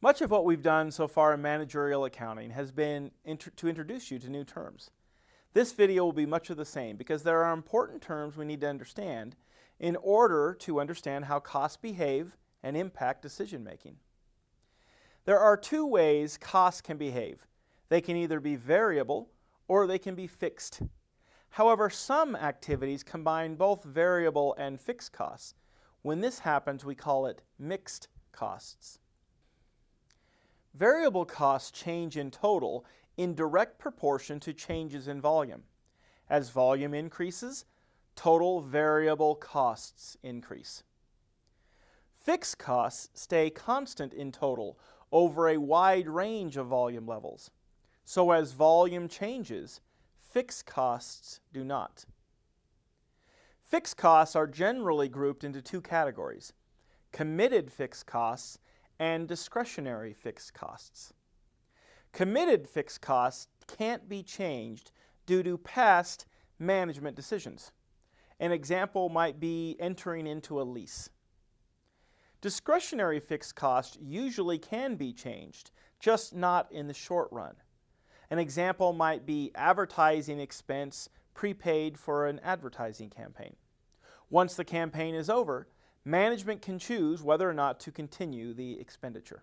Much of what we've done so far in managerial accounting has been to introduce you to new terms. This video will be much of the same because there are important terms we need to understand in order to understand how costs behave and impact decision making. There are two ways costs can behave. They can either be variable or they can be fixed. However, some activities combine both variable and fixed costs. When this happens, we call it mixed costs. Variable costs change in total in direct proportion to changes in volume. As volume increases, total variable costs increase. Fixed costs stay constant in total over a wide range of volume levels. So as volume changes, fixed costs do not. Fixed costs are generally grouped into two categories: committed fixed costs and discretionary fixed costs. Committed fixed costs can't be changed due to past management decisions. An example might be entering into a lease. Discretionary fixed costs usually can be changed, just not in the short run. An example might be advertising expense prepaid for an advertising campaign. Once the campaign is over, management can choose whether or not to continue the expenditure.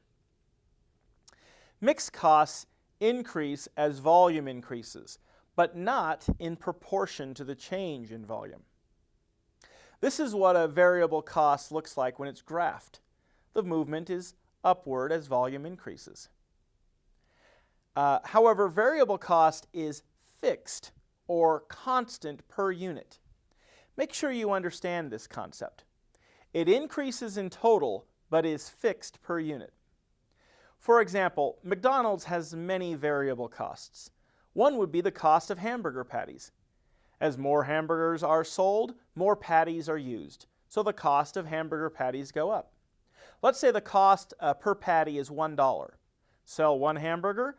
Mixed costs increase as volume increases, but not in proportion to the change in volume. This is what a variable cost looks like when it's graphed. The movement is upward as volume increases. However, variable cost is fixed or constant per unit. Make sure you understand this concept. It increases in total, but is fixed per unit. For example, McDonald's has many variable costs. One would be the cost of hamburger patties. As more hamburgers are sold, more patties are used, so the cost of hamburger patties go up. Let's say the cost per patty is $1. Sell one hamburger,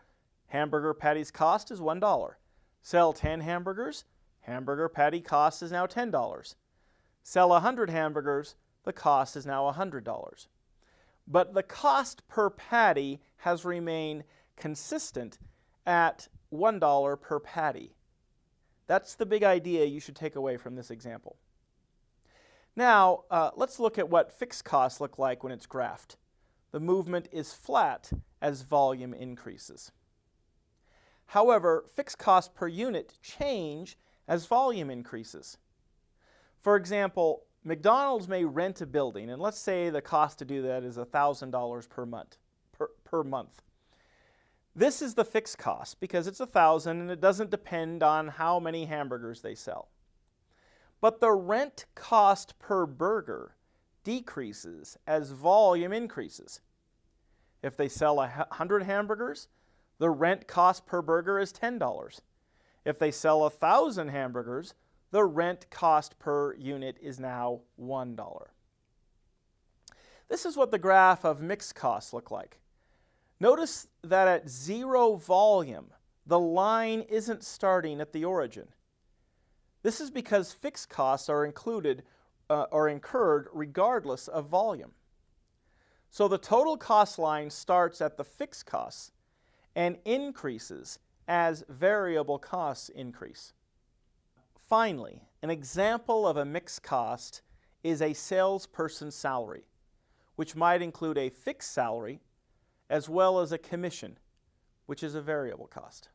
hamburger patty's cost is $1. Sell 10 hamburgers, hamburger patty cost is now $10. Sell 100 hamburgers, the cost is now $100. But the cost per patty has remained consistent at $1 per patty. That's the big idea you should take away from this example. Now, let's look at what fixed costs look like when it's graphed. The movement is flat as volume increases. However, fixed costs per unit change as volume increases. For example, McDonald's may rent a building, and let's say the cost to do that is $1,000 per month. This is the fixed cost because it's $1,000 and it doesn't depend on how many hamburgers they sell. But the rent cost per burger decreases as volume increases. If they sell 100 hamburgers, the rent cost per burger is $10. If they sell 1,000 hamburgers, the rent cost per unit is now $1. This is what the graph of mixed costs look like. Notice that at zero volume, the line isn't starting at the origin. This is because fixed costs are included or incurred regardless of volume. So the total cost line starts at the fixed costs and increases as variable costs increase. Finally, an example of a mixed cost is a salesperson's salary, which might include a fixed salary as well as a commission, which is a variable cost.